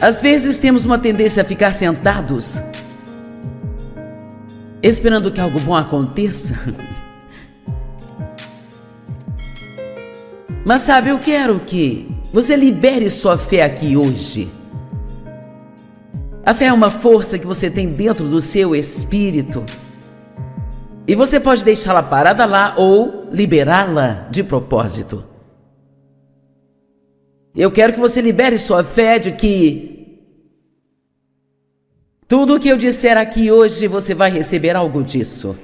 Às vezes temos uma tendência a ficar sentados, esperando que algo bom aconteça. Mas sabe, eu quero que você libere sua fé aqui hoje. A fé é uma força que você tem dentro do seu espírito. E você pode deixá-la parada lá ou liberá-la de propósito. Eu quero que você libere sua fé de que tudo o que eu disser aqui hoje você vai receber algo disso.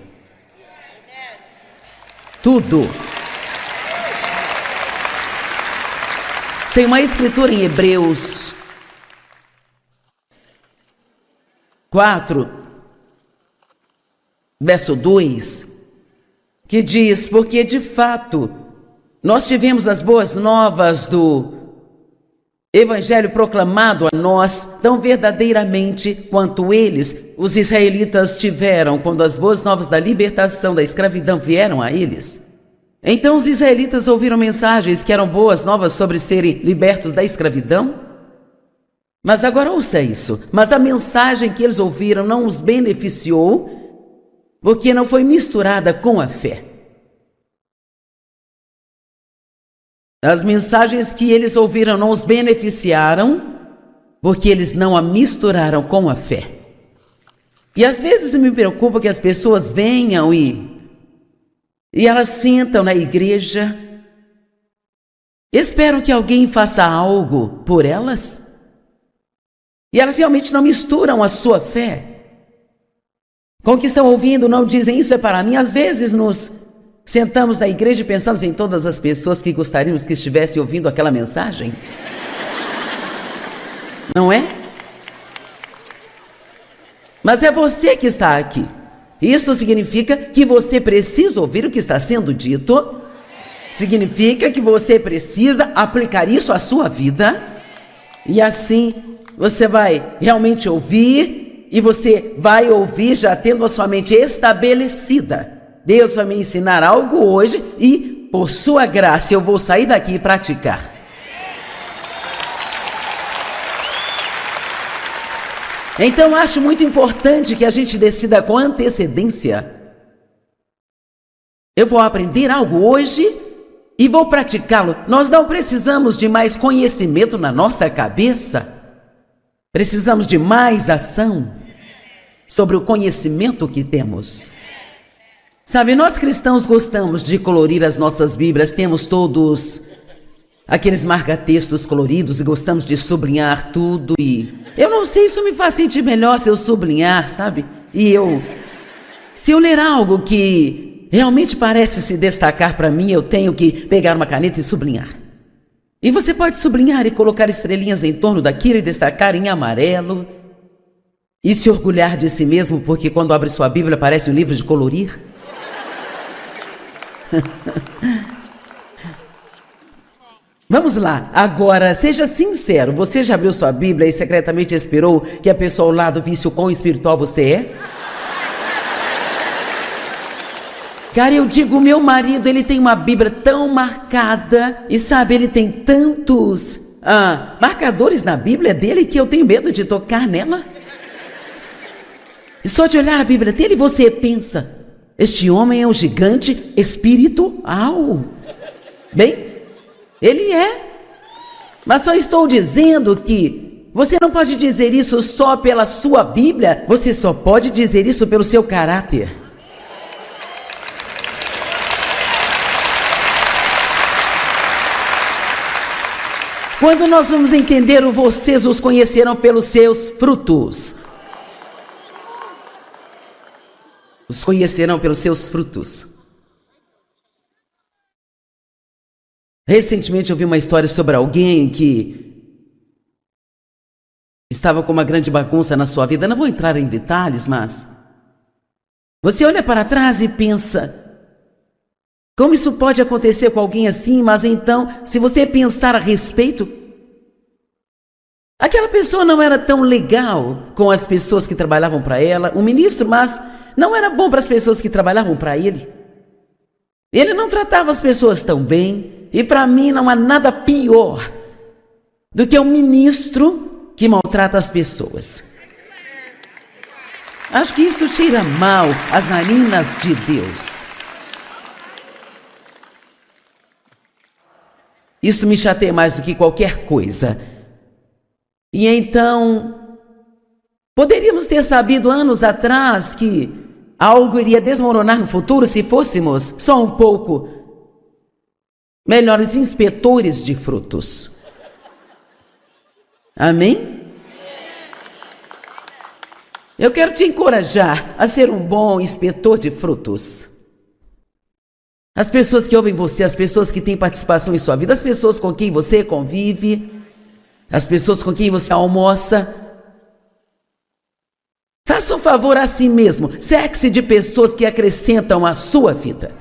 Tudo. Tem uma escritura em Hebreus 4, verso 2, que diz: porque de fato nós tivemos as boas novas do Evangelho proclamado a nós tão verdadeiramente quanto eles, os israelitas, tiveram quando as boas novas da libertação da escravidão vieram a eles. Então os israelitas ouviram mensagens que eram boas novas sobre serem libertos da escravidão. Mas agora ouça isso, mas a mensagem que eles ouviram não os beneficiou, porque não foi misturada com a fé. As mensagens que eles ouviram não os beneficiaram, porque eles não a misturaram com a fé. E às vezes me preocupa que as pessoas venham e elas sentam na igreja, esperam que alguém faça algo por elas, e elas realmente não misturam a sua fé com o que estão ouvindo, não dizem isso é para mim. Às vezes nos sentamos na igreja e pensamos em todas as pessoas que gostaríamos que estivessem ouvindo aquela mensagem. Não é? Mas é você que está aqui. Isto significa que você precisa ouvir o que está sendo dito. Significa que você precisa aplicar isso à sua vida. E assim você vai realmente ouvir, e você vai ouvir já tendo a sua mente estabelecida. Deus vai me ensinar algo hoje e, por sua graça, eu vou sair daqui e praticar. Então, acho muito importante que a gente decida com antecedência. Eu vou aprender algo hoje e vou praticá-lo. Nós não precisamos de mais conhecimento na nossa cabeça. Precisamos de mais ação sobre o conhecimento que temos. Sabe, nós cristãos gostamos de colorir as nossas Bíblias, temos todos aqueles marca-textos coloridos e gostamos de sublinhar tudo. E eu não sei, isso me faz sentir melhor se eu sublinhar, sabe? Se eu ler algo que realmente parece se destacar para mim, eu tenho que pegar uma caneta e sublinhar. E você pode sublinhar e colocar estrelinhas em torno daquilo e destacar em amarelo. E se orgulhar de si mesmo, porque quando abre sua Bíblia parece um livro de colorir. Vamos lá, agora seja sincero, você já abriu sua Bíblia e secretamente esperou que a pessoa ao lado visse o quão espiritual você é? Cara, eu digo, meu marido, ele tem uma Bíblia tão marcada e sabe, ele tem tantos marcadores na Bíblia dele que eu tenho medo de tocar nela. E só de olhar a Bíblia dele você pensa, este homem é um gigante espiritual. Bem, ele é. Mas só estou dizendo que você não pode dizer isso só pela sua Bíblia, você só pode dizer isso pelo seu caráter. Quando nós vamos entender, vocês os conhecerão pelos seus frutos. Os conhecerão pelos seus frutos. Recentemente eu vi uma história sobre alguém que estava com uma grande bagunça na sua vida. Não vou entrar em detalhes, mas você olha para trás e pensa, como isso pode acontecer com alguém assim? Mas então, se você pensar a respeito, aquela pessoa não era tão legal com as pessoas que trabalhavam para ela, um ministro, mas não era bom para as pessoas que trabalhavam para ele. Ele não tratava as pessoas tão bem. E para mim não há nada pior do que um ministro que maltrata as pessoas. Acho que isto cheira mal às narinas de Deus. Isto me chateia mais do que qualquer coisa. E então, poderíamos ter sabido anos atrás que algo iria desmoronar no futuro se fôssemos só um pouco melhores inspetores de frutos. Amém? Eu quero te encorajar a ser um bom inspetor de frutos. As pessoas que ouvem você, as pessoas que têm participação em sua vida, as pessoas com quem você convive, as pessoas com quem você almoça. Faça um favor a si mesmo, cerque-se de pessoas que acrescentam à sua vida.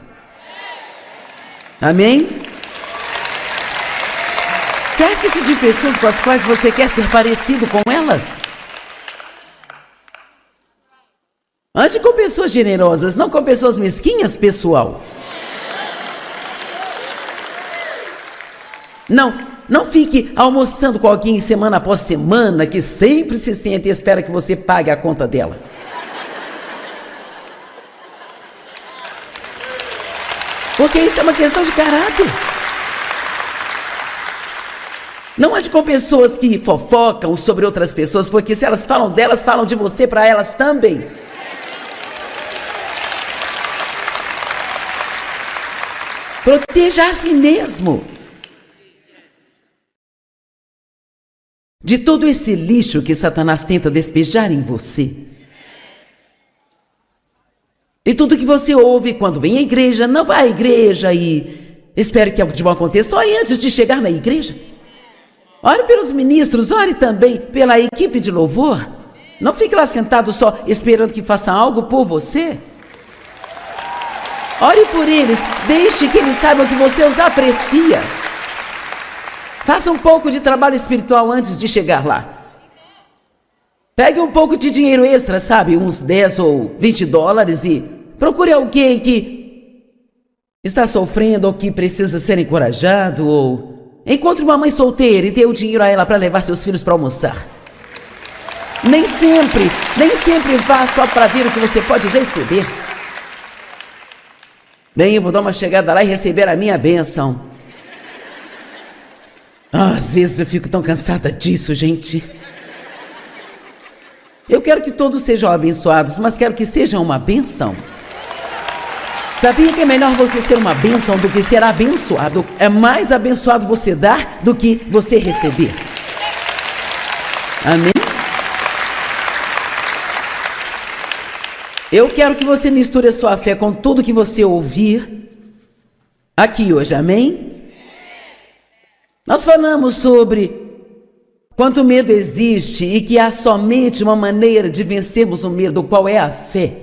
Amém? Cerque-se de pessoas com as quais você quer ser parecido com elas. Ande com pessoas generosas, não com pessoas mesquinhas, pessoal. Não fique almoçando com alguém semana após semana que sempre se senta e espera que você pague a conta dela. Porque isso é uma questão de caráter. Não ande com pessoas que fofocam sobre outras pessoas, porque se elas falam delas, falam de você para elas também. Proteja a si mesmo de todo esse lixo que Satanás tenta despejar em você. E tudo que você ouve quando vem à igreja, não vá à igreja e espere que algo de bom aconteça só antes de chegar na igreja. Ore pelos ministros, ore também pela equipe de louvor. Não fique lá sentado só esperando que faça algo por você. Ore por eles, deixe que eles saibam que você os aprecia. Faça um pouco de trabalho espiritual antes de chegar lá. Pegue um pouco de dinheiro extra, sabe, uns 10 ou 20 dólares e procure alguém que está sofrendo ou que precisa ser encorajado, ou encontre uma mãe solteira e dê o dinheiro a ela para levar seus filhos para almoçar. Nem sempre vá só para ver o que você pode receber. Bem, eu vou dar uma chegada lá e receber a minha bênção. Às vezes eu fico tão cansada disso, gente. Eu quero que todos sejam abençoados, mas quero que sejam uma bênção. Sabia que é melhor você ser uma bênção do que ser abençoado? É mais abençoado você dar do que você receber. Amém? Eu quero que você misture a sua fé com tudo que você ouvir aqui hoje, amém? Nós falamos sobre quanto medo existe e que há somente uma maneira de vencermos o medo, qual é a fé.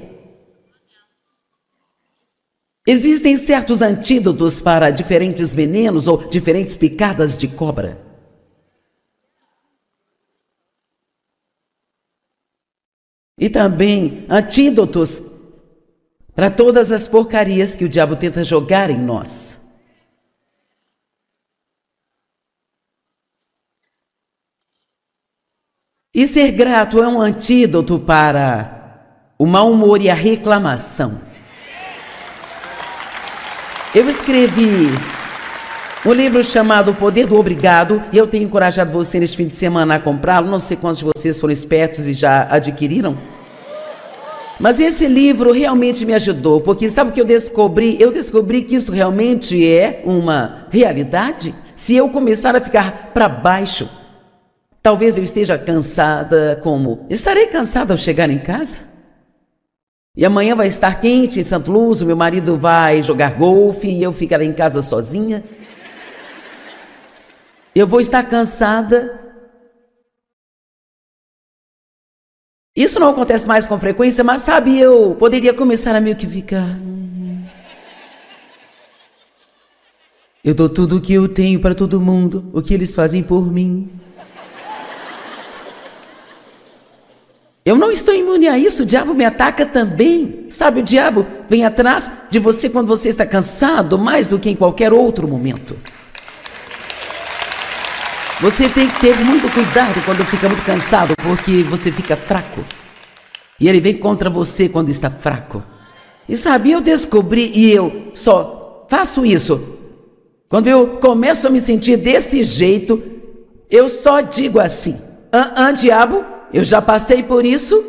Existem certos antídotos para diferentes venenos ou diferentes picadas de cobra. E também antídotos para todas as porcarias que o diabo tenta jogar em nós. E ser grato é um antídoto para o mau humor e a reclamação. Eu escrevi um livro chamado O Poder do Obrigado e eu tenho encorajado você neste fim de semana a comprá-lo. Não sei quantos de vocês foram espertos e já adquiriram. Mas esse livro realmente me ajudou, porque sabe o que eu descobri? Eu descobri que isso realmente é uma realidade. Se eu começar a ficar para baixo, talvez eu esteja cansada, como estarei cansada ao chegar em casa. E amanhã vai estar quente em Santo Lúcio, meu marido vai jogar golfe e eu ficarei em casa sozinha. Eu vou estar cansada. Isso não acontece mais com frequência, mas sabe, eu poderia começar a meio que ficar... Eu dou tudo o que eu tenho para todo mundo, o que eles fazem por mim. Eu não estou imune a isso, o diabo me ataca também. Sabe, o diabo vem atrás de você quando você está cansado, mais do que em qualquer outro momento. Você tem que ter muito cuidado quando fica muito cansado, porque você fica fraco. E ele vem contra você quando está fraco. E sabe, eu descobri, e eu só faço isso. Quando eu começo a me sentir desse jeito, eu só digo assim: diabo, eu já passei por isso,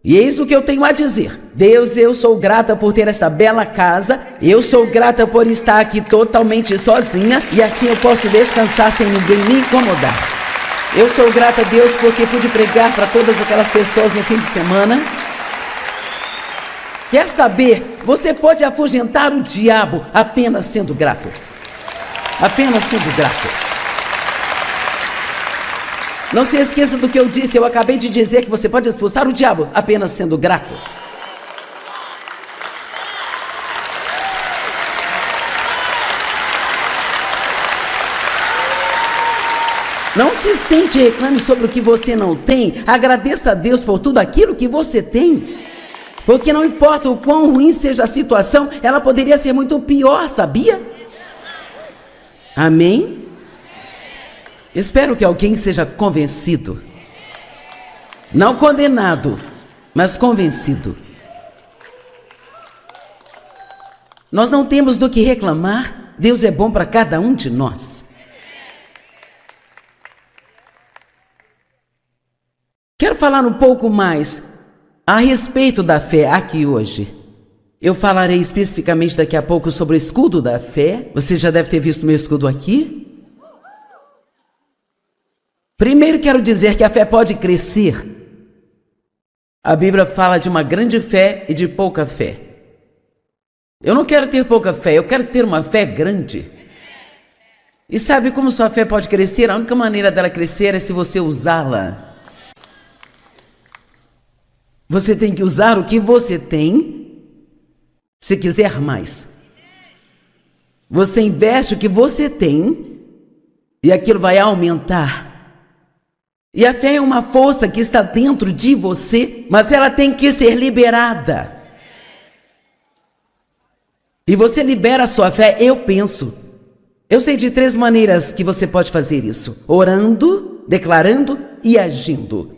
e eis o que eu tenho a dizer. Deus, eu sou grata por ter essa bela casa, eu sou grata por estar aqui totalmente sozinha, e assim eu posso descansar sem ninguém me incomodar. Eu sou grata a Deus porque pude pregar para todas aquelas pessoas no fim de semana. Quer saber? Você pode afugentar o diabo apenas sendo grato. Apenas sendo grato. Não se esqueça do que eu disse. Eu acabei de dizer que você pode expulsar o diabo apenas sendo grato. Não se sente e reclame sobre o que você não tem. Agradeça a Deus por tudo aquilo que você tem. Porque não importa o quão ruim seja a situação, ela poderia ser muito pior, sabia? Amém? Espero que alguém seja convencido. Não condenado, mas convencido. Nós não temos do que reclamar. Deus é bom para cada um de nós. Quero falar um pouco mais a respeito da fé aqui hoje. Eu falarei especificamente daqui a pouco sobre o escudo da fé. Você já deve ter visto meu escudo aqui. Primeiro quero dizer que a fé pode crescer. A Bíblia fala de uma grande fé e de pouca fé. Eu não quero ter pouca fé, eu quero ter uma fé grande. E sabe como sua fé pode crescer? A única maneira dela crescer é se você usá-la. Você tem que usar o que você tem, se quiser mais. Você investe o que você tem e aquilo vai aumentar. E a fé é uma força que está dentro de você, mas ela tem que ser liberada. E você libera a sua fé, eu penso. Eu sei de 3 maneiras que você pode fazer isso: orando, declarando e agindo.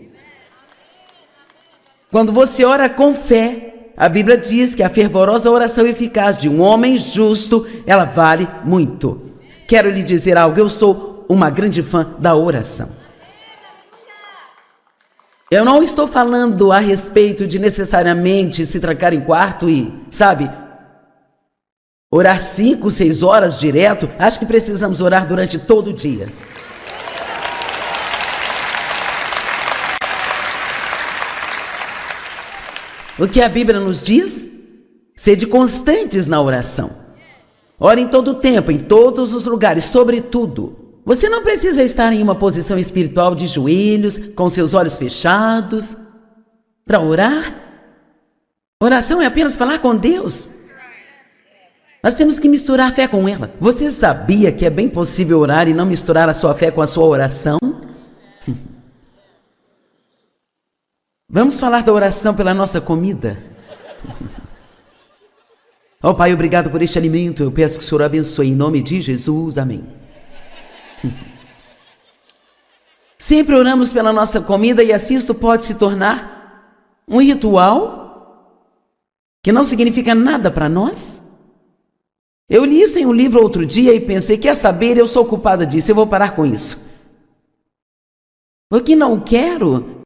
Quando você ora com fé, a Bíblia diz que a fervorosa oração eficaz de um homem justo, ela vale muito. Quero lhe dizer algo, eu sou uma grande fã da oração. Eu não estou falando a respeito de necessariamente se trancar em quarto e, sabe, orar 5, 6 horas direto. Acho que precisamos orar durante todo o dia. O que a Bíblia nos diz? Sede constantes na oração. Ore em todo o tempo, em todos os lugares, sobretudo. Você não precisa estar em uma posição espiritual de joelhos, com seus olhos fechados, para orar. Oração é apenas falar com Deus. Nós temos que misturar a fé com ela. Você sabia que é bem possível orar e não misturar a sua fé com a sua oração? Vamos falar da oração pela nossa comida. Ó Pai, obrigado por este alimento. Eu peço que o Senhor abençoe em nome de Jesus. Amém. Sempre oramos pela nossa comida e assim isto pode se tornar um ritual que não significa nada para nós. Eu li isso em um livro outro dia e pensei, quer saber, eu sou culpada disso, eu vou parar com isso. Porque não quero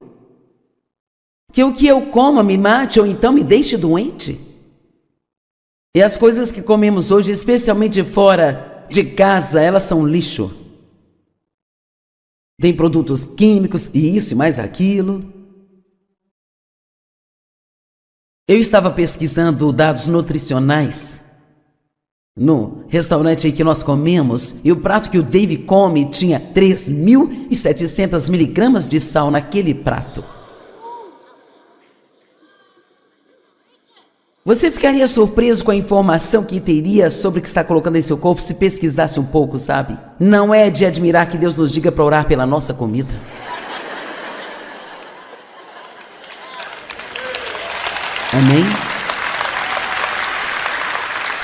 que o que eu coma me mate ou então me deixe doente. E as coisas que comemos hoje, especialmente fora de casa, elas são lixo. Tem produtos químicos e isso e mais aquilo. Eu estava pesquisando dados nutricionais no restaurante em que nós comemos e o prato que o Dave come tinha 3.700 miligramas de sal naquele prato. Você ficaria surpreso com a informação que teria sobre o que está colocando em seu corpo se pesquisasse um pouco, sabe? Não é de admirar que Deus nos diga para orar pela nossa comida. Amém?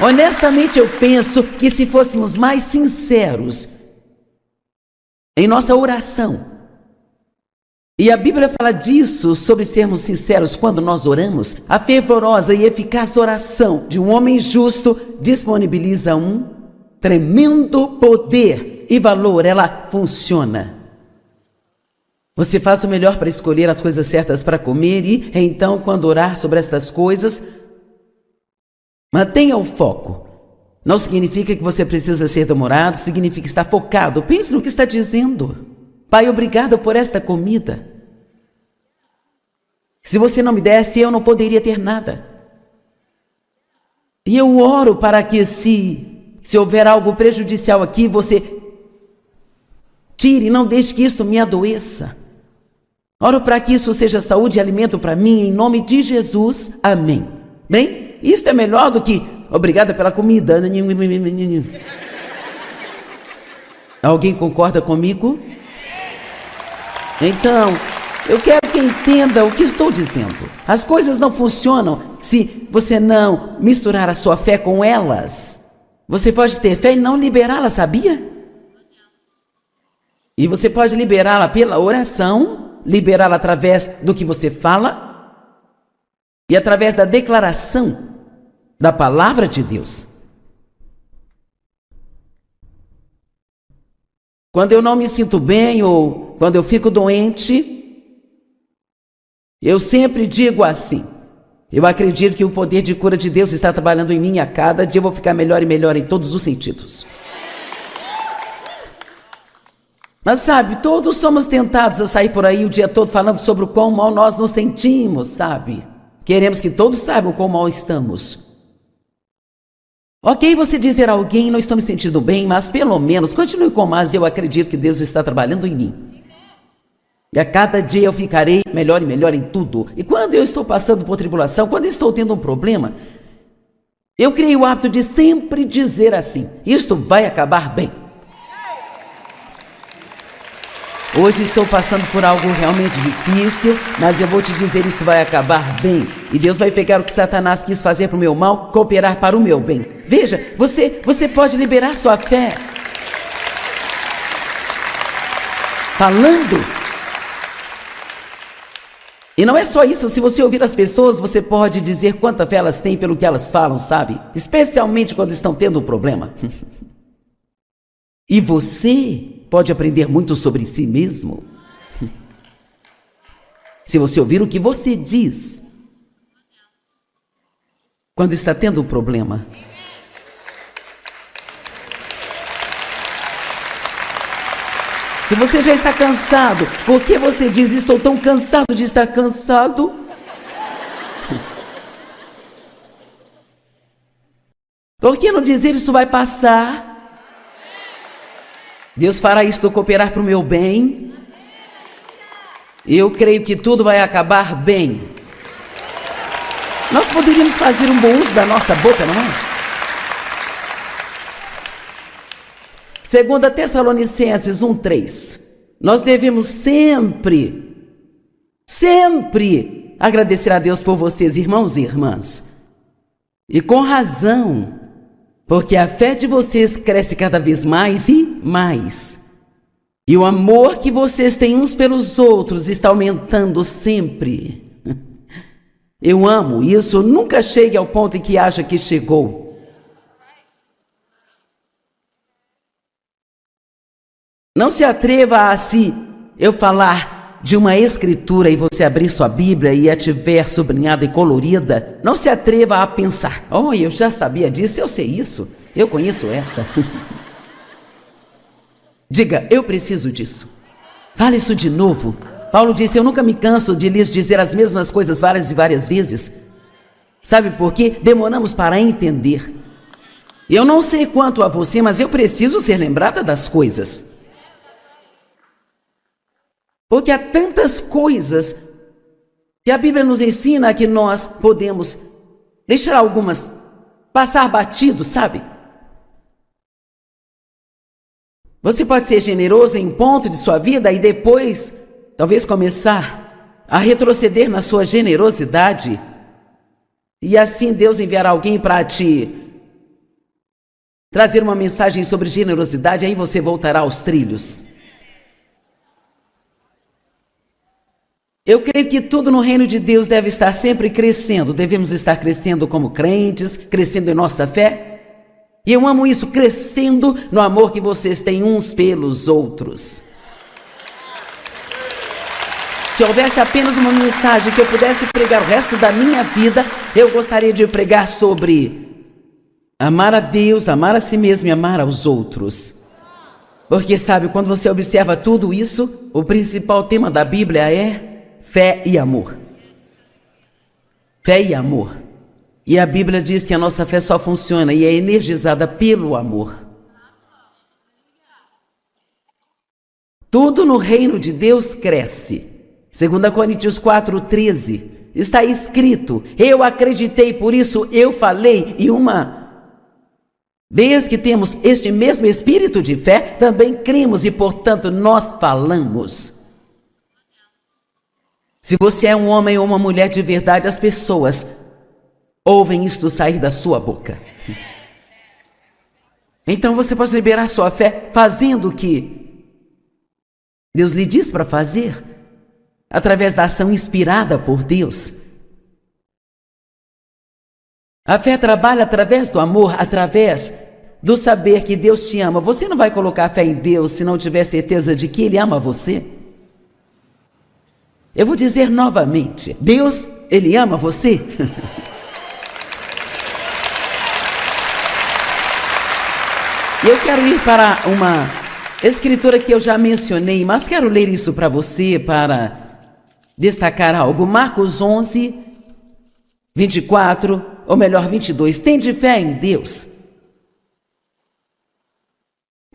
Honestamente, eu penso que se fôssemos mais sinceros em nossa oração. E a Bíblia fala disso, sobre sermos sinceros quando nós oramos. A fervorosa e eficaz oração de um homem justo disponibiliza um tremendo poder e valor. Ela funciona. Você faz o melhor para escolher as coisas certas para comer e, então, quando orar sobre estas coisas, mantenha o foco. Não significa que você precisa ser demorado, significa estar focado. Pense no que está dizendo. Pai, obrigado por esta comida. Se você não me desse, eu não poderia ter nada. E eu oro para que se houver algo prejudicial aqui, você tire, não deixe que isto me adoeça. Oro para que isso seja saúde e alimento para mim, em nome de Jesus. Amém. Bem, isto é melhor do que obrigada pela comida. Alguém concorda comigo? Então, eu quero que entenda o que estou dizendo. As coisas não funcionam se você não misturar a sua fé com elas. Você pode ter fé e não liberá-la, sabia? E você pode liberá-la pela oração, liberá-la através do que você fala e através da declaração da palavra de Deus. Quando eu não me sinto bem ou quando eu fico doente, eu sempre digo assim: eu acredito que o poder de cura de Deus está trabalhando em mim, a cada dia eu vou ficar melhor e melhor em todos os sentidos. Mas sabe, todos somos tentados a sair por aí o dia todo falando sobre o quão mal nós nos sentimos, sabe? Queremos que todos saibam o quão mal estamos. Ok, você dizer a alguém, não estou me sentindo bem, mas pelo menos continue com mas eu acredito que Deus está trabalhando em mim. E a cada dia eu ficarei melhor e melhor em tudo. E quando eu estou passando por tribulação, quando estou tendo um problema, eu criei o hábito de sempre dizer assim: isto vai acabar bem. Hoje estou passando por algo realmente difícil, mas eu vou te dizer, isso vai acabar bem. E Deus vai pegar o que Satanás quis fazer para o meu mal, cooperar para o meu bem. Veja, você pode liberar sua fé falando. E não é só isso, se você ouvir as pessoas, você pode dizer quanta fé elas têm pelo que elas falam, sabe? Especialmente quando estão tendo um problema. E você pode aprender muito sobre si mesmo. Se você ouvir o que você diz quando está tendo um problema. Se você já está cansado, por que você diz: estou tão cansado de estar cansado? Por que não dizer: isso vai passar? Deus fará isto cooperar para o meu bem. Eu creio que tudo vai acabar bem. Nós poderíamos fazer um bom uso da nossa boca, não é? 2 Tessalonicenses 1:3. Nós devemos sempre agradecer a Deus por vocês, irmãos e irmãs. E com razão, porque a fé de vocês cresce cada vez mais e mais. E o amor que vocês têm uns pelos outros está aumentando sempre. Eu amo isso, nunca chegue ao ponto em que acha que chegou. Não se atreva a eu falar de uma escritura e você abrir sua Bíblia e a tiver sublinhada e colorida. Não se atreva a pensar: oh, eu já sabia disso, eu sei isso, eu conheço essa. Diga: eu preciso disso. Fale isso de novo. Paulo disse: eu nunca me canso de lhes dizer as mesmas coisas várias e várias vezes. Sabe por quê? Demoramos para entender. Eu não sei quanto a você, mas eu preciso ser lembrada das coisas. Porque há tantas coisas que a Bíblia nos ensina que nós podemos deixar algumas passar batido, sabe? Você pode ser generoso em um ponto de sua vida e depois, talvez, começar a retroceder na sua generosidade. E assim Deus enviará alguém para te trazer uma mensagem sobre generosidade, aí você voltará aos trilhos. Eu creio que tudo no reino de Deus deve estar sempre crescendo. Devemos estar crescendo como crentes, crescendo em nossa fé. E eu amo isso, crescendo no amor que vocês têm uns pelos outros. Se houvesse apenas uma mensagem que eu pudesse pregar o resto da minha vida, eu gostaria de pregar sobre amar a Deus, amar a si mesmo e amar aos outros. Porque sabe, quando você observa tudo isso, o principal tema da Bíblia é fé e amor. Fé e amor. E a Bíblia diz que a nossa fé só funciona e é energizada pelo amor. Tudo no reino de Deus cresce. 2 Coríntios 4:13 está escrito: eu acreditei, por isso eu falei. E uma vez que temos este mesmo espírito de fé, também cremos e, portanto, nós falamos. Se você é um homem ou uma mulher de verdade, as pessoas ouvem isto sair da sua boca. Então você pode liberar sua fé fazendo o que Deus lhe diz para fazer, através da ação inspirada por Deus. A fé trabalha através do amor, através do saber que Deus te ama. Você não vai colocar fé em Deus se não tiver certeza de que Ele ama você. Eu vou dizer novamente, Deus, Ele ama você. Eu quero ir para uma escritura que eu já mencionei, mas quero ler isso para você, para destacar algo. Marcos 11, 24, ou melhor, 22. Tende fé em Deus.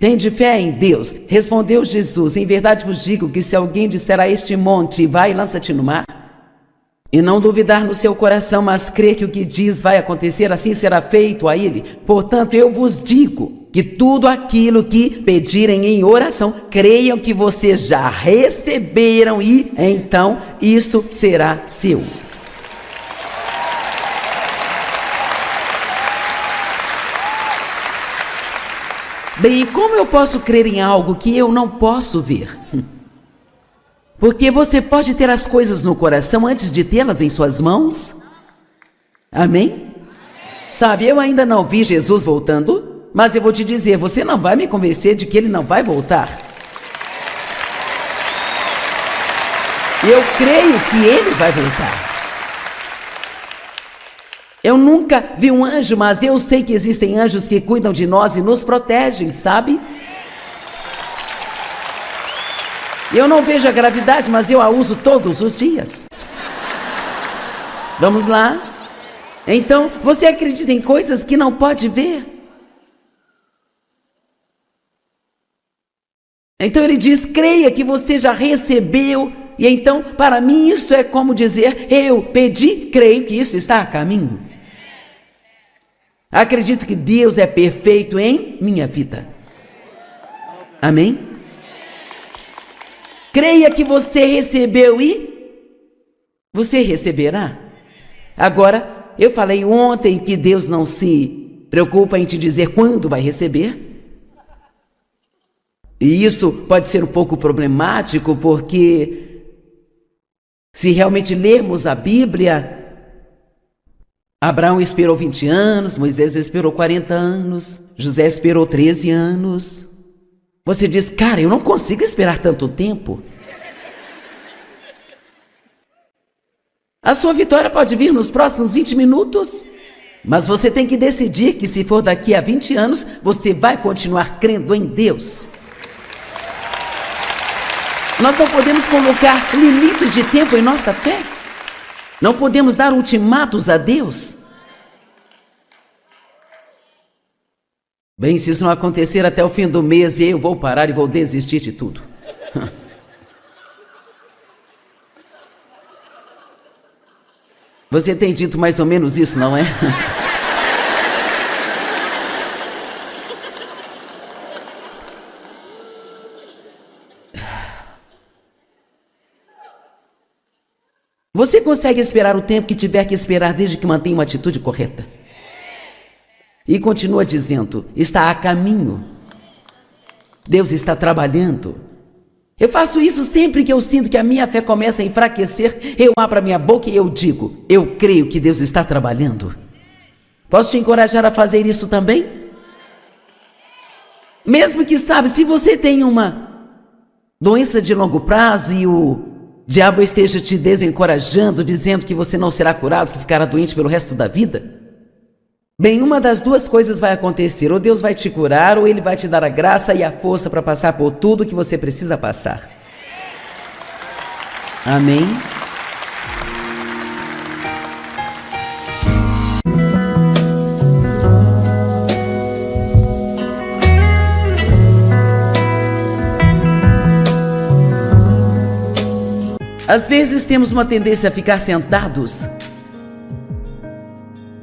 Tende fé em Deus. Respondeu Jesus: em verdade vos digo que se alguém disser a este monte, vai e lança-te no mar, e não duvidar no seu coração, mas crer que o que diz vai acontecer, assim será feito a ele. Portanto, eu vos digo que tudo aquilo que pedirem em oração, creiam que vocês já receberam e, então, isto será seu. Bem, e como eu posso crer em algo que eu não posso ver? Porque você pode ter as coisas no coração antes de tê-las em suas mãos. Amém? Sabe, eu ainda não vi Jesus voltando, mas eu vou te dizer, você não vai me convencer de que Ele não vai voltar. Eu creio que Ele vai voltar. Eu nunca vi um anjo, mas eu sei que existem anjos que cuidam de nós e nos protegem, sabe? Eu não vejo a gravidade, mas eu a uso todos os dias. Vamos lá? Então, você acredita em coisas que não pode ver? Então ele diz, creia que você já recebeu. E então, para mim, isto é como dizer, eu pedi, creio que isso está a caminho. Acredito que Deus é perfeito em minha vida. Amém? Creia que você recebeu e você receberá. Agora, eu falei ontem que Deus não se preocupa em te dizer quando vai receber. E isso pode ser um pouco problemático, porque se realmente lermos a Bíblia, Abraão esperou 20 anos, Moisés esperou 40 anos, José esperou 13 anos. Você diz, cara, eu não consigo esperar tanto tempo. A sua vitória pode vir nos próximos 20 minutos, mas você tem que decidir que se for daqui a 20 anos, você vai continuar crendo em Deus. Nós não podemos colocar limites de tempo em nossa fé. Não podemos dar ultimatos a Deus. Bem, se isso não acontecer até o fim do mês, eu vou parar e vou desistir de tudo. Você tem dito mais ou menos isso, não é? Você consegue esperar o tempo que tiver que esperar desde que mantenha uma atitude correta? E continua dizendo, está a caminho. Deus está trabalhando. Eu faço isso sempre que eu sinto que a minha fé começa a enfraquecer. Eu abro a minha boca e eu digo: eu creio que Deus está trabalhando. Posso te encorajar a fazer isso também? Mesmo que, sabe, se você tem uma doença de longo prazo e o diabo esteja te desencorajando, dizendo que você não será curado, que ficará doente pelo resto da vida, bem, uma das duas coisas vai acontecer: ou Deus vai te curar, ou Ele vai te dar a graça e a força para passar por tudo que você precisa passar. Amém? Às vezes temos uma tendência a ficar sentados,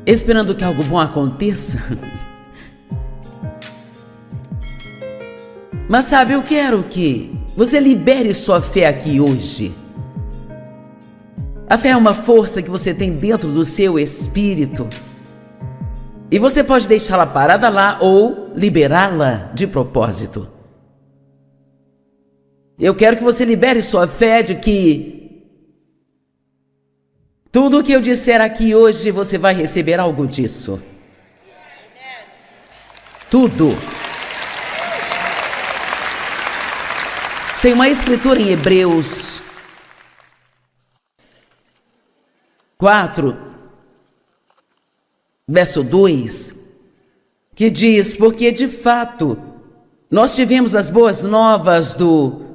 esperando que algo bom aconteça. Mas sabe, eu quero que você libere sua fé aqui hoje. A fé é uma força que você tem dentro do seu espírito. E você pode deixá-la parada lá ou liberá-la de propósito. Eu quero que você libere sua fé de que tudo o que eu disser aqui hoje, você vai receber algo disso. Tudo. Tem uma escritura em Hebreus 4, verso 2, que diz: porque de fato nós tivemos as boas novas do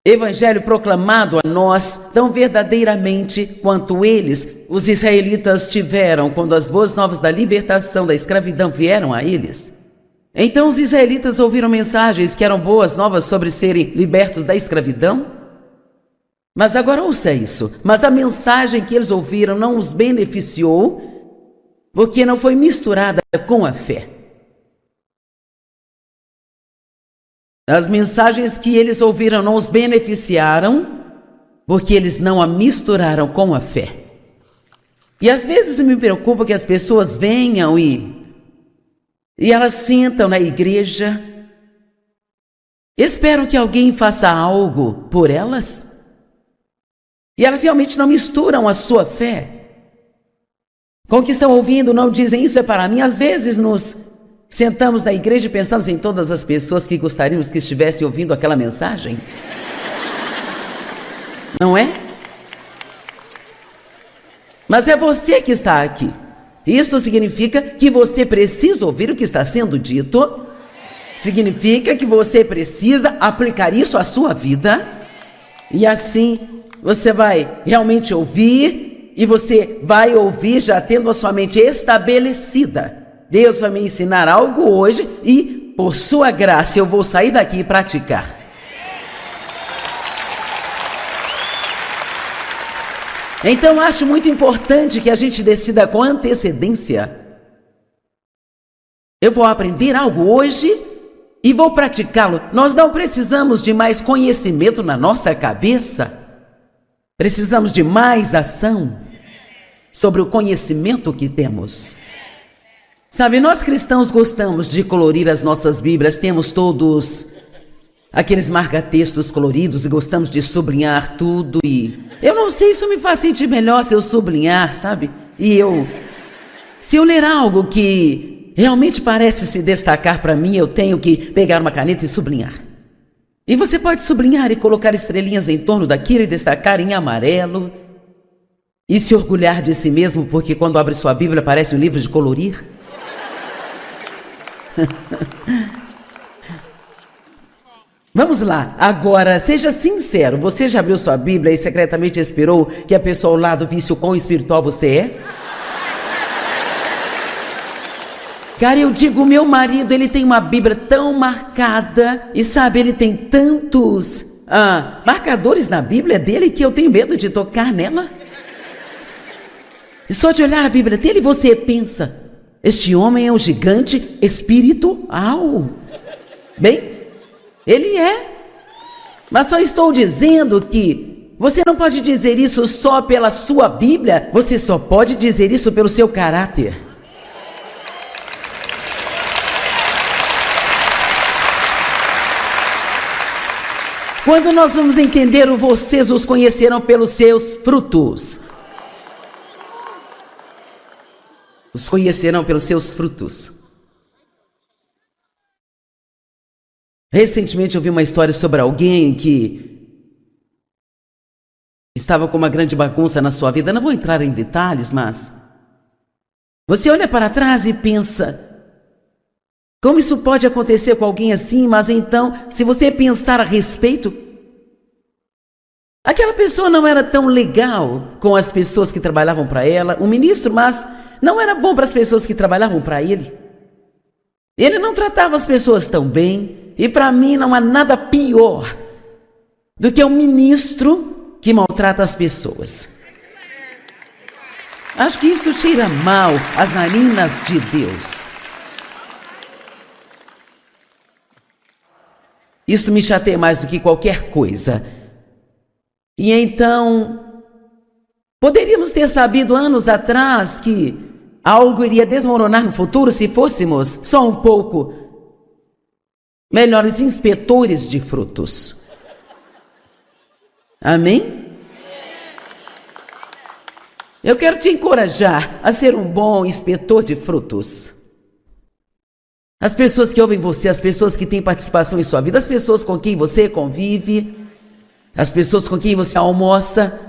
Evangelho proclamado a nós tão verdadeiramente quanto eles, os israelitas, tiveram quando as boas novas da libertação da escravidão vieram a eles. Então os israelitas ouviram mensagens que eram boas novas sobre serem libertos da escravidão. Mas agora ouça isso: mas a mensagem que eles ouviram não os beneficiou, porque não foi misturada com a fé. As mensagens que eles ouviram não os beneficiaram, porque eles não a misturaram com a fé. E às vezes me preocupa que as pessoas venham e elas sentam na igreja, esperam que alguém faça algo por elas, e elas realmente não misturam a sua fé com o que estão ouvindo, não dizem: isso é para mim. Às vezes nos sentamos na igreja e pensamos em todas as pessoas que gostaríamos que estivessem ouvindo aquela mensagem. Não é? Mas é você que está aqui. Isto significa que você precisa ouvir o que está sendo dito. Significa que você precisa aplicar isso à sua vida. E assim você vai realmente ouvir, e você vai ouvir já tendo a sua mente estabelecida. Deus vai me ensinar algo hoje e, por sua graça, eu vou sair daqui e praticar. Então, acho muito importante que a gente decida com antecedência: eu vou aprender algo hoje e vou praticá-lo. Nós não precisamos de mais conhecimento na nossa cabeça. Precisamos de mais ação sobre o conhecimento que temos. Sabe, nós cristãos gostamos de colorir as nossas Bíblias, temos todos aqueles marca-textos coloridos e gostamos de sublinhar tudo, e eu não sei, isso me faz sentir melhor se eu sublinhar, sabe? Se eu ler algo que realmente parece se destacar para mim, eu tenho que pegar uma caneta e sublinhar. E você pode sublinhar e colocar estrelinhas em torno daquilo e destacar em amarelo e se orgulhar de si mesmo, porque quando abre sua Bíblia parece um livro de colorir. Vamos lá, agora seja sincero: você já abriu sua Bíblia e secretamente esperou que a pessoa ao lado visse o quão espiritual você é? Cara, eu digo, meu marido, ele tem uma Bíblia tão marcada, e sabe, ele tem tantos marcadores na Bíblia dele que eu tenho medo de tocar nela. E só de olhar a Bíblia dele você pensa: este homem é um gigante espiritual. Bem, ele é. Mas só estou dizendo que você não pode dizer isso só pela sua Bíblia, você só pode dizer isso pelo seu caráter. Quando nós vamos entender o vocês os conhecerão pelos seus frutos. Os conhecerão pelos seus frutos. Recentemente eu vi uma história sobre alguém que estava com uma grande bagunça na sua vida. Não vou entrar em detalhes, mas você olha para trás e pensa, como isso pode acontecer com alguém assim? Mas então, se você pensar a respeito, aquela pessoa não era tão legal com as pessoas que trabalhavam para ela, o ministro, mas não era bom para as pessoas que trabalhavam para ele. Ele não tratava as pessoas tão bem, e para mim não há nada pior do que um ministro que maltrata as pessoas. Acho que isso cheira mal às narinas de Deus. Isso me chateia mais do que qualquer coisa. E então, poderíamos ter sabido anos atrás que algo iria desmoronar no futuro se fôssemos só um pouco melhores inspetores de frutos. Amém? Eu quero te encorajar a ser um bom inspetor de frutos. As pessoas que ouvem você, as pessoas que têm participação em sua vida, as pessoas com quem você convive, as pessoas com quem você almoça.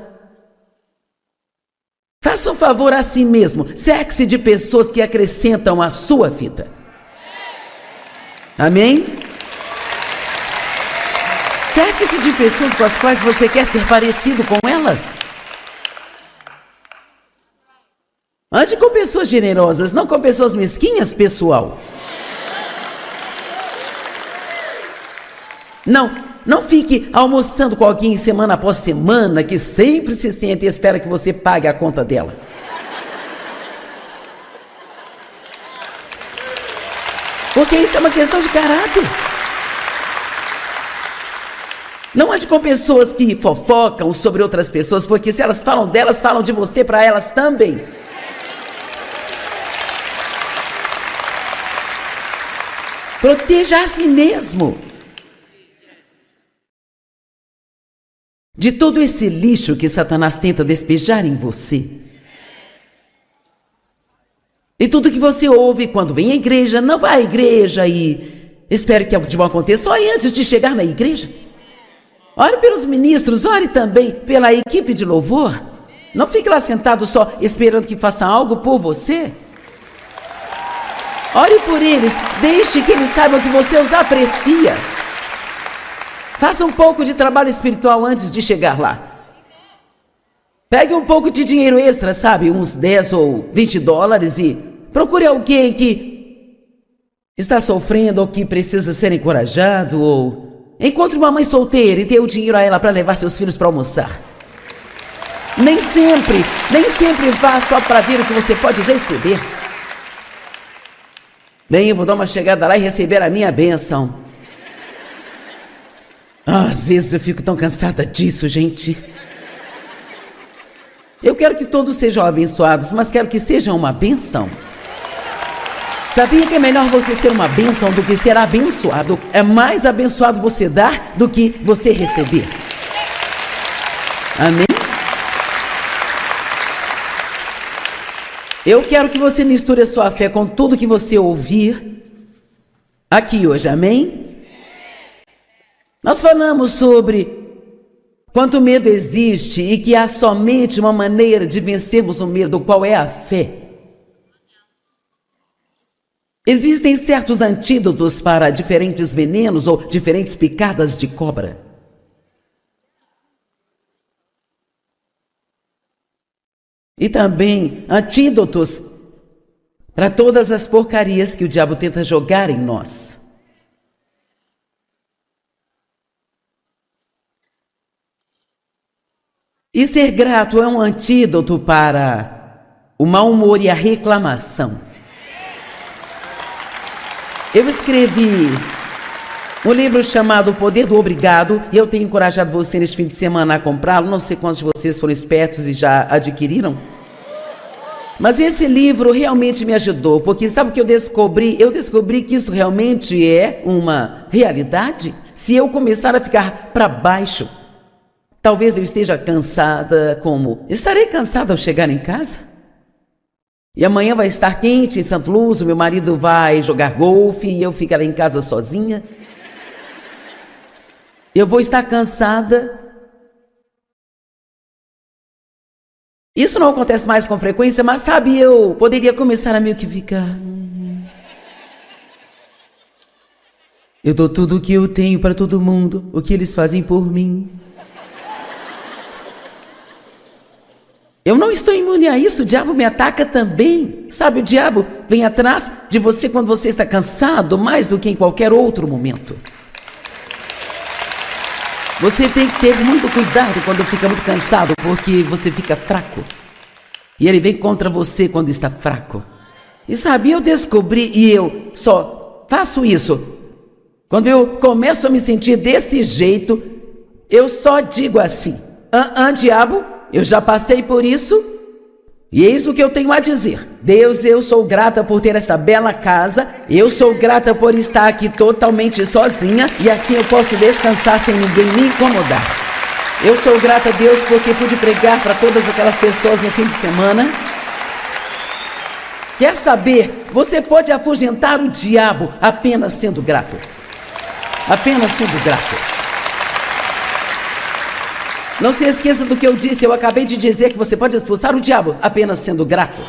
Faça um favor a si mesmo, cerque-se de pessoas que acrescentam à sua vida. Amém? Cerque-se de pessoas com as quais você quer ser parecido com elas. Ande com pessoas generosas, não com pessoas mesquinhas, pessoal. Não fique almoçando com alguém semana após semana que sempre se senta e espera que você pague a conta dela. Porque isso é uma questão de caráter. Não ande com pessoas que fofocam sobre outras pessoas, porque se elas falam delas, falam de você para elas também. Proteja a si mesmo de todo esse lixo que Satanás tenta despejar em você. E tudo que você ouve quando vem à igreja, não vá à igreja e espere que algo de bom aconteça só antes de chegar na igreja. Ore pelos ministros, ore também pela equipe de louvor. Não fique lá sentado só esperando que faça algo por você. Ore por eles, deixe que eles saibam que você os aprecia. Faça um pouco de trabalho espiritual antes de chegar lá. Pegue um pouco de dinheiro extra, sabe? Uns 10 ou 20 dólares e procure alguém que está sofrendo ou que precisa ser encorajado, ou encontre uma mãe solteira e dê o dinheiro a ela para levar seus filhos para almoçar. Nem sempre vá só para ver o que você pode receber. Bem, eu vou dar uma chegada lá e receber a minha bênção. Às vezes eu fico tão cansada disso, gente. Eu quero que todos sejam abençoados, mas quero que sejam uma bênção. Sabia que é melhor você ser uma bênção do que ser abençoado? É mais abençoado você dar do que você receber. Amém? Eu quero que você misture a sua fé com tudo que você ouvir aqui hoje, amém? Nós falamos sobre quanto medo existe e que há somente uma maneira de vencermos o medo, qual é a fé. Existem certos antídotos para diferentes venenos ou diferentes picadas de cobra. E também antídotos para todas as porcarias que o diabo tenta jogar em nós. E ser grato é um antídoto para o mau humor e a reclamação. Eu escrevi um livro chamado O Poder do Obrigado e eu tenho encorajado você neste fim de semana a comprá-lo. Não sei quantos de vocês foram espertos e já adquiriram. Mas esse livro realmente me ajudou, porque sabe o que eu descobri? Eu descobri que isso realmente é uma realidade. Se eu começar a ficar para baixo, talvez eu esteja cansada, como estarei cansada ao chegar em casa. E amanhã vai estar quente em Santo Lúcio, meu marido vai jogar golfe e eu ficarei em casa sozinha. Eu vou estar cansada. Isso não acontece mais com frequência, mas sabe, eu poderia começar a meio que ficar... Eu dou tudo o que eu tenho para todo mundo, o que eles fazem por mim. Eu não estou imune a isso, o diabo me ataca também. Sabe, o diabo vem atrás de você quando você está cansado, mais do que em qualquer outro momento. Você tem que ter muito cuidado quando fica muito cansado, porque você fica fraco. E ele vem contra você quando está fraco. E sabe, eu descobri, e eu só faço isso. Quando eu começo a me sentir desse jeito, eu só digo assim: diabo, eu já passei por isso, e eis o que eu tenho a dizer. Deus, eu sou grata por ter essa bela casa, eu sou grata por estar aqui totalmente sozinha, e assim eu posso descansar sem ninguém me incomodar. Eu sou grata a Deus porque pude pregar para todas aquelas pessoas no fim de semana. Quer saber? Você pode afugentar o diabo apenas sendo grato. Apenas sendo grato. Não se esqueça do que eu disse. Eu acabei de dizer que você pode expulsar o diabo apenas sendo grato.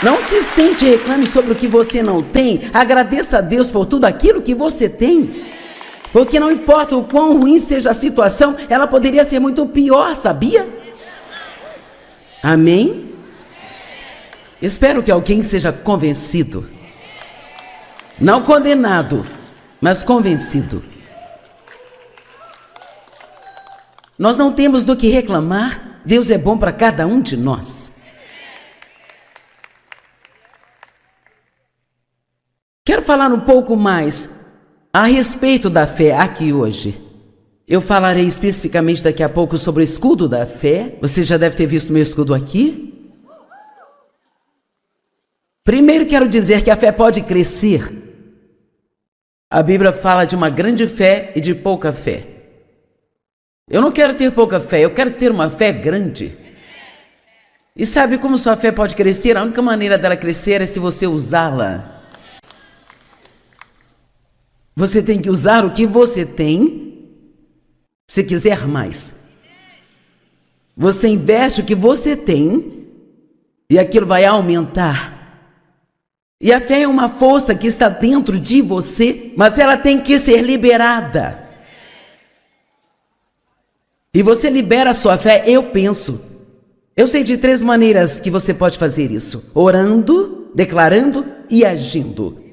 Não se sente e reclame sobre o que você não tem. Agradeça a Deus por tudo aquilo que você tem. Porque não importa o quão ruim seja a situação, ela poderia ser muito pior, sabia? Amém? Espero que alguém seja convencido. Não condenado, mas convencido. Nós não temos do que reclamar. Deus é bom para cada um de nós. Quero falar um pouco mais a respeito da fé aqui hoje. Eu falarei especificamente daqui a pouco sobre o escudo da fé. Você já deve ter visto meu escudo aqui. Primeiro quero dizer que a fé pode crescer. A Bíblia fala de uma grande fé e de pouca fé. Eu não quero ter pouca fé, eu quero ter uma fé grande. E sabe como sua fé pode crescer? A única maneira dela crescer é se você usá-la. Você tem que usar o que você tem. Se quiser mais, você investe o que você tem e aquilo vai aumentar. E a fé é uma força que está dentro de você, mas ela tem que ser liberada. E você libera a sua fé, eu sei de 3 maneiras que você pode fazer isso: orando, declarando e agindo.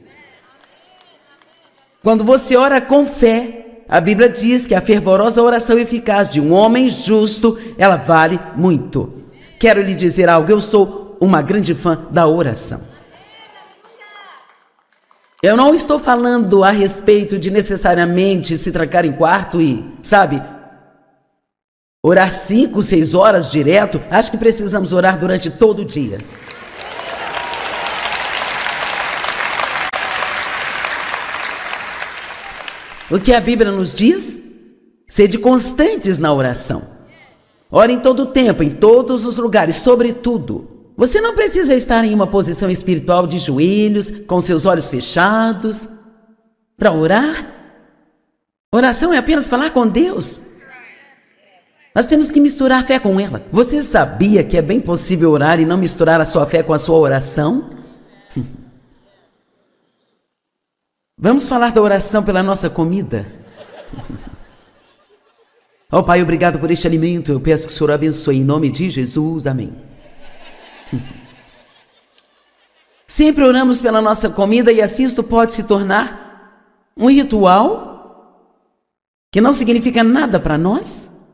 Quando você ora com fé, a Bíblia diz que a fervorosa oração eficaz de um homem justo, ela vale muito. Quero lhe dizer algo, eu sou uma grande fã da oração. Eu não estou falando a respeito de necessariamente se trancar em quarto e, sabe, orar 5, 6 horas direto. Acho que precisamos orar durante todo o dia. O que a Bíblia nos diz? Sede constantes na oração. Ore em todo o tempo, em todos os lugares, sobretudo. Você não precisa estar em uma posição espiritual de joelhos, com seus olhos fechados, para orar. Oração é apenas falar com Deus. Nós temos que misturar a fé com ela. Você sabia que é bem possível orar e não misturar a sua fé com a sua oração? Vamos falar da oração pela nossa comida. Ó Pai, obrigado por este alimento. Eu peço que o Senhor abençoe em nome de Jesus. Amém. Sempre oramos pela nossa comida e assim isto pode se tornar um ritual que não significa nada para nós.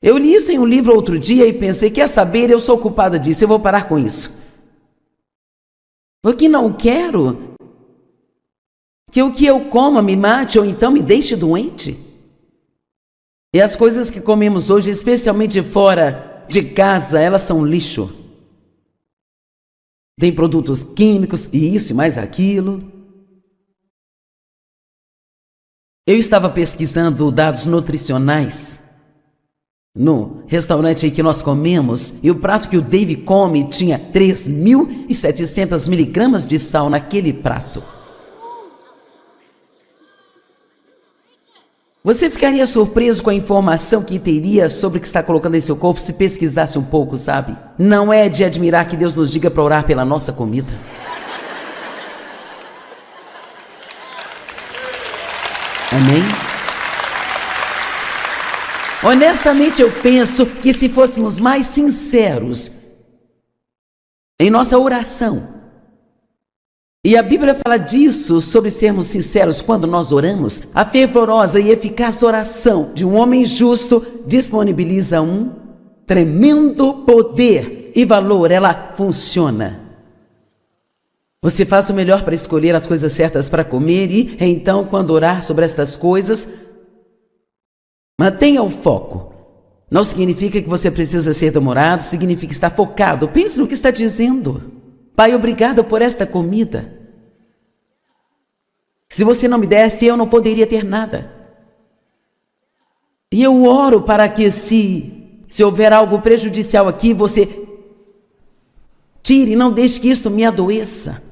Eu li isso em um livro outro dia e pensei, quer saber, eu sou culpada disso, eu vou parar com isso. Porque não quero que o que eu coma me mate ou então me deixe doente. E as coisas que comemos hoje, especialmente fora de casa, elas são lixo. Tem produtos químicos e isso e mais aquilo. Eu estava pesquisando dados nutricionais no restaurante aí que nós comemos, e o prato que o Dave come tinha 3.700 miligramas de sal naquele prato. Você ficaria surpreso com a informação que teria sobre o que está colocando em seu corpo se pesquisasse um pouco, sabe? Não é de admirar que Deus nos diga para orar pela nossa comida. Amém? Honestamente, eu penso que se fôssemos mais sinceros em nossa oração, e a Bíblia fala disso, sobre sermos sinceros quando nós oramos, a fervorosa e eficaz oração de um homem justo disponibiliza um tremendo poder e valor, ela funciona. Você faz o melhor para escolher as coisas certas para comer e, então, quando orar sobre estas coisas, mantenha o foco. Não significa que você precisa ser demorado, significa estar focado. Pense no que está dizendo. Pai, obrigado por esta comida. Se você não me desse, eu não poderia ter nada. E eu oro para que se houver algo prejudicial aqui, você tire, não deixe que isto me adoeça.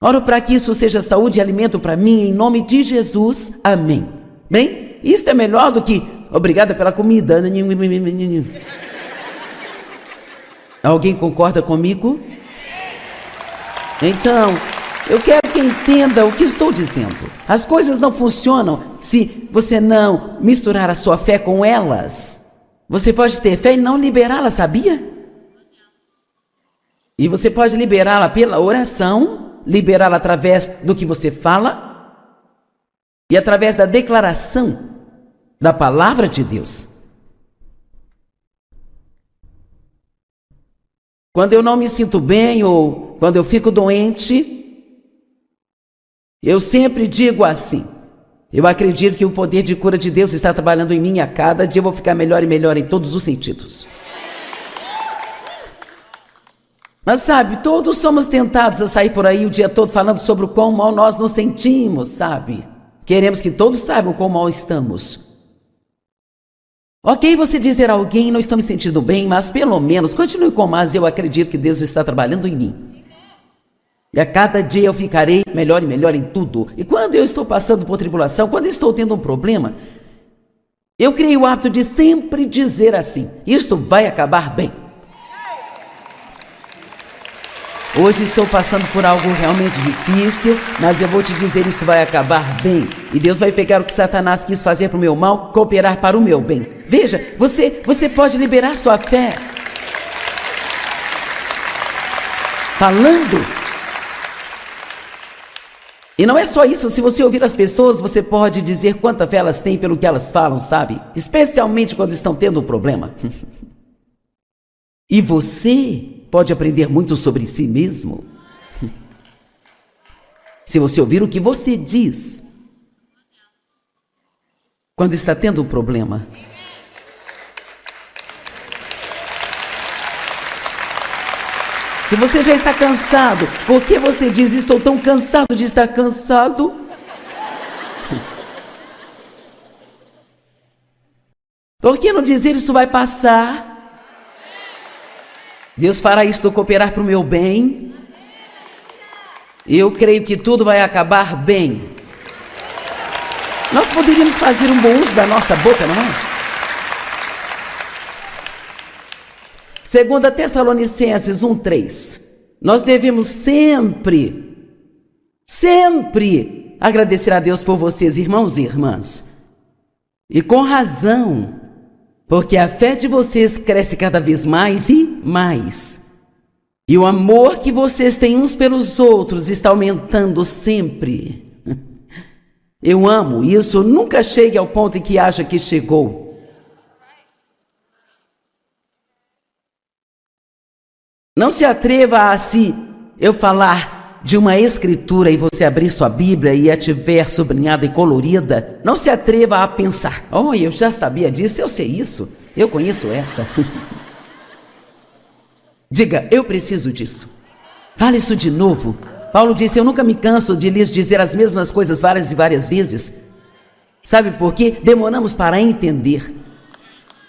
Oro para que isso seja saúde e alimento para mim, em nome de Jesus. Amém. Bem, isto é melhor do que obrigada pela comida. Alguém concorda comigo? Então, eu quero que entenda o que estou dizendo. As coisas não funcionam se você não misturar a sua fé com elas. Você pode ter fé e não liberá-la, sabia? E você pode liberá-la pela oração, liberá-la através do que você fala e através da declaração da palavra de Deus. Quando eu não me sinto bem ou quando eu fico doente, eu sempre digo assim: eu acredito que o poder de cura de Deus está trabalhando em mim e a cada dia eu vou ficar melhor e melhor em todos os sentidos. Mas sabe, todos somos tentados a sair por aí o dia todo falando sobre o quão mal nós nos sentimos, sabe? Queremos que todos saibam quão mal estamos. Ok, você dizer a alguém, não estou me sentindo bem, mas pelo menos continue com mas eu acredito que Deus está trabalhando em mim. E a cada dia eu ficarei melhor e melhor em tudo. E quando eu estou passando por tribulação, quando estou tendo um problema, eu criei o hábito de sempre dizer assim: isto vai acabar bem. Hoje estou passando por algo realmente difícil, mas eu vou te dizer, isso vai acabar bem. E Deus vai pegar o que Satanás quis fazer para o meu mal, cooperar para o meu bem. Veja, você pode liberar sua fé falando. E não é só isso, se você ouvir as pessoas, você pode dizer quanta fé elas têm pelo que elas falam, sabe? Especialmente quando estão tendo um problema. E você pode aprender muito sobre si mesmo. Se você ouvir o que você diz quando está tendo um problema. Se você já está cansado, por que você diz: estou tão cansado de estar cansado? Por que não dizer: isso vai passar? Deus fará isto cooperar para o meu bem. Eu creio que tudo vai acabar bem. Nós poderíamos fazer um bom uso da nossa boca, não é? 2 Tessalonicenses 1:3. Nós devemos sempre agradecer a Deus por vocês, irmãos e irmãs. E com razão, porque a fé de vocês cresce cada vez mais e mais. E o amor que vocês têm uns pelos outros está aumentando sempre. Eu amo isso, nunca chegue ao ponto em que acha que chegou. Não se atreva a eu falar de uma escritura e você abrir sua Bíblia e a tiver sublinhada e colorida. Não se atreva a pensar: oh, eu já sabia disso, eu sei isso, eu conheço essa. Diga, eu preciso disso. Fale isso de novo. Paulo disse, eu nunca me canso de lhes dizer as mesmas coisas várias e várias vezes. Sabe por quê? Demoramos para entender.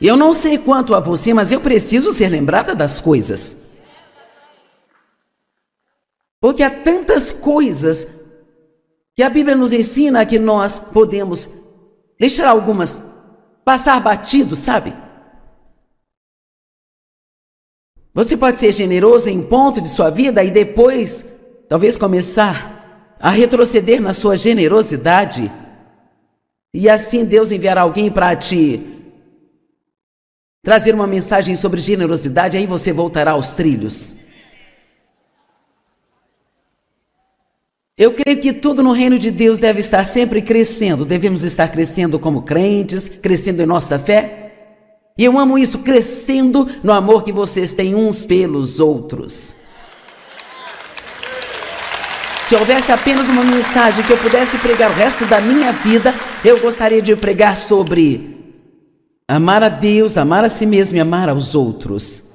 Eu não sei quanto a você, mas eu preciso ser lembrada das coisas. Porque há tantas coisas que a Bíblia nos ensina que nós podemos deixar algumas passar batido, sabe? Você pode ser generoso em um ponto de sua vida e depois, talvez começar a retroceder na sua generosidade. E assim Deus enviará alguém para te trazer uma mensagem sobre generosidade, aí você voltará aos trilhos. Eu creio que tudo no reino de Deus deve estar sempre crescendo. Devemos estar crescendo como crentes, crescendo em nossa fé. E eu amo isso, crescendo no amor que vocês têm uns pelos outros. Se houvesse apenas uma mensagem que eu pudesse pregar o resto da minha vida, eu gostaria de pregar sobre amar a Deus, amar a si mesmo e amar aos outros.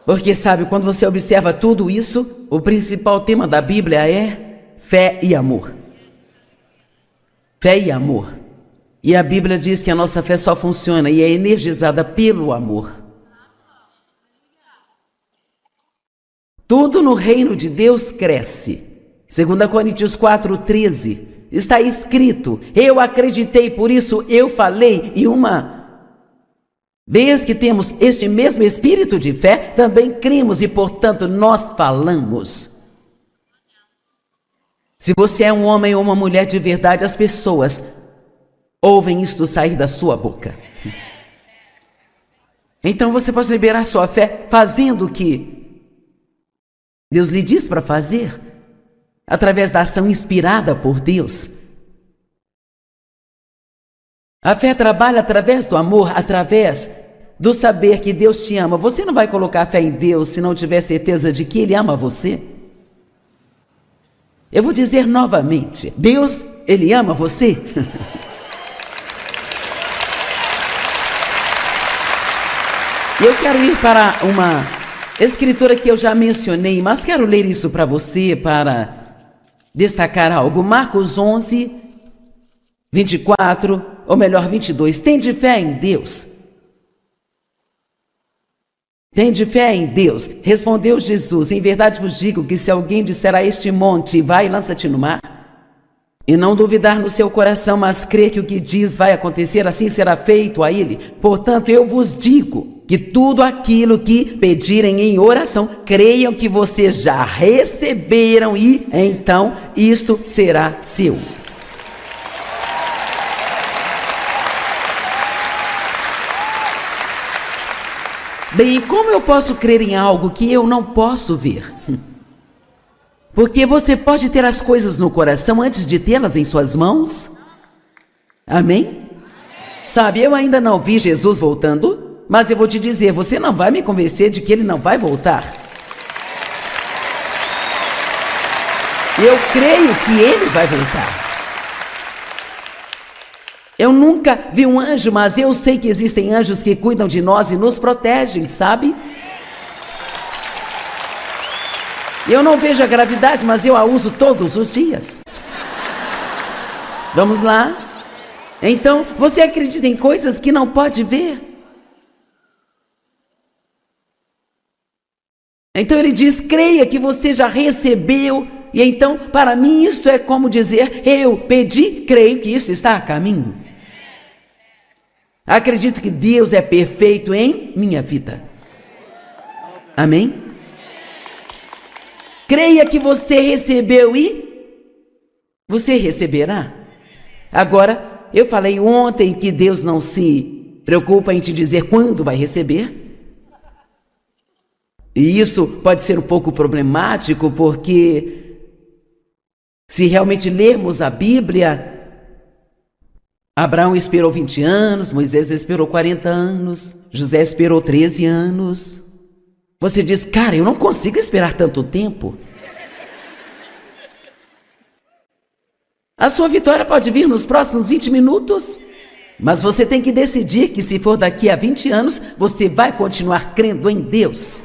Porque sabe, quando você observa tudo isso, o principal tema da Bíblia é fé e amor. Fé e amor. E a Bíblia diz que a nossa fé só funciona e é energizada pelo amor. Tudo no reino de Deus cresce. 2 Coríntios 4:13 está escrito, eu acreditei, por isso eu falei, e uma vez que temos este mesmo espírito de fé, também cremos e portanto nós falamos. Se você é um homem ou uma mulher de verdade, as pessoas ouvem isto sair da sua boca. Então você pode liberar sua fé fazendo o que Deus lhe diz para fazer, através da ação inspirada por Deus. A fé trabalha através do amor, através do saber que Deus te ama. Você não vai colocar fé em Deus se não tiver certeza de que Ele ama você. Eu vou dizer novamente, Deus, Ele ama você. E eu quero ir para uma escritura que eu já mencionei, mas quero ler isso para você, para destacar algo. Marcos 11, 24, ou melhor, 22. Tende fé em Deus. Tende fé em Deus. Respondeu Jesus, em verdade vos digo que se alguém disser a este monte, vai e lança-te no mar, e não duvidar no seu coração, mas crer que o que diz vai acontecer, assim será feito a ele. Portanto, eu vos digo que tudo aquilo que pedirem em oração, creiam que vocês já receberam e então isto será seu. Bem, como eu posso crer em algo que eu não posso ver? Porque você pode ter as coisas no coração antes de tê-las em suas mãos. Amém? Sabe, eu ainda não vi Jesus voltando, mas eu vou te dizer, você não vai me convencer de que Ele não vai voltar. Eu creio que Ele vai voltar. Eu nunca vi um anjo, mas eu sei que existem anjos que cuidam de nós e nos protegem, sabe? Eu não vejo a gravidade, mas eu a uso todos os dias. Vamos lá? Então, você acredita em coisas que não pode ver? Então ele diz, creia que você já recebeu. E então, para mim, isso é como dizer, eu pedi, creio que isso está a caminho. Acredito que Deus é perfeito em minha vida. Amém? Creia que você recebeu e você receberá. Agora, eu falei ontem que Deus não se preocupa em te dizer quando vai receber. E isso pode ser um pouco problemático, porque se realmente lermos a Bíblia, Abraão esperou 20 anos, Moisés esperou 40 anos, José esperou 13 anos. Você diz, cara, eu não consigo esperar tanto tempo. A sua vitória pode vir nos próximos 20 minutos, mas você tem que decidir que se for daqui a 20 anos, você vai continuar crendo em Deus.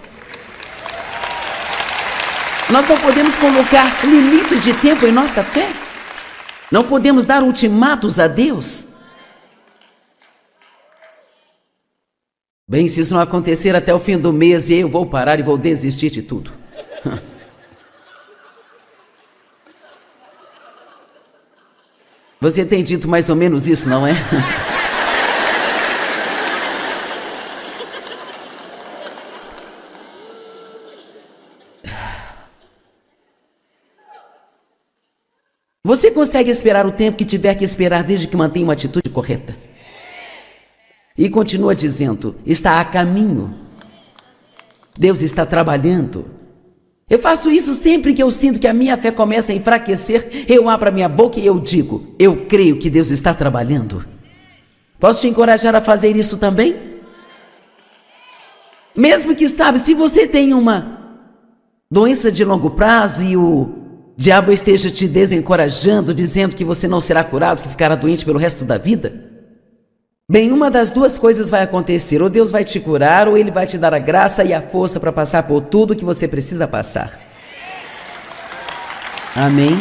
Nós não podemos colocar limites de tempo em nossa fé. Não podemos dar ultimatos a Deus. Bem, se isso não acontecer até o fim do mês, eu vou parar e vou desistir de tudo. Você tem dito mais ou menos isso, não é? Você consegue esperar o tempo que tiver que esperar desde que mantenha uma atitude correta? E continua dizendo, está a caminho. Deus está trabalhando. Eu faço isso sempre que eu sinto que a minha fé começa a enfraquecer. Eu abro a minha boca e eu digo, eu creio que Deus está trabalhando. Posso te encorajar a fazer isso também? Mesmo que, sabe, se você tem uma doença de longo prazo e o diabo esteja te desencorajando, dizendo que você não será curado, que ficará doente pelo resto da vida. Bem, uma das duas coisas vai acontecer, ou Deus vai te curar, ou Ele vai te dar a graça e a força para passar por tudo que você precisa passar. Amém?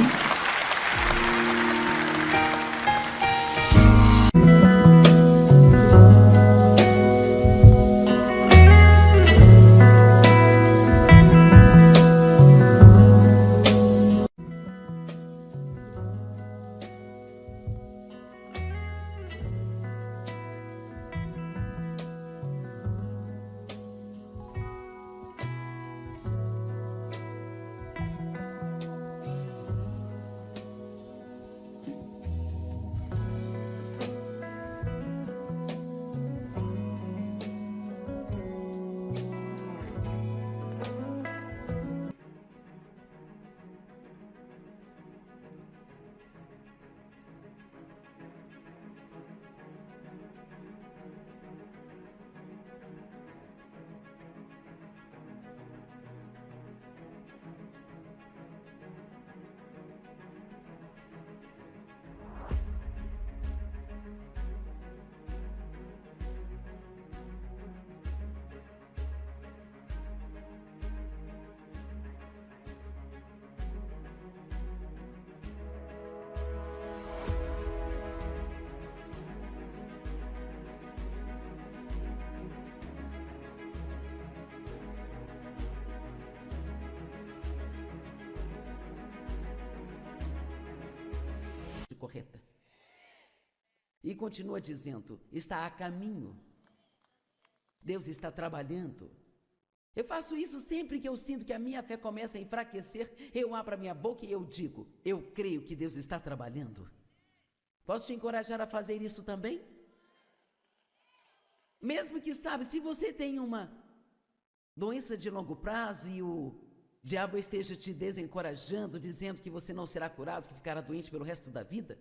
Correta. E continua dizendo, está a caminho. Deus está trabalhando. Eu faço isso sempre que eu sinto que a minha fé começa a enfraquecer. Eu abro a minha boca e eu digo, eu creio que Deus está trabalhando. Posso te encorajar a fazer isso também? Mesmo que, sabe, se você tem uma doença de longo prazo e o diabo esteja te desencorajando, dizendo que você não será curado, que ficará doente pelo resto da vida.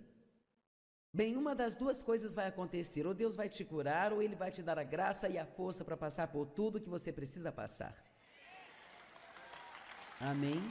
Bem, uma das duas coisas vai acontecer, ou Deus vai te curar, ou Ele vai te dar a graça e a força para passar por tudo que você precisa passar. Amém?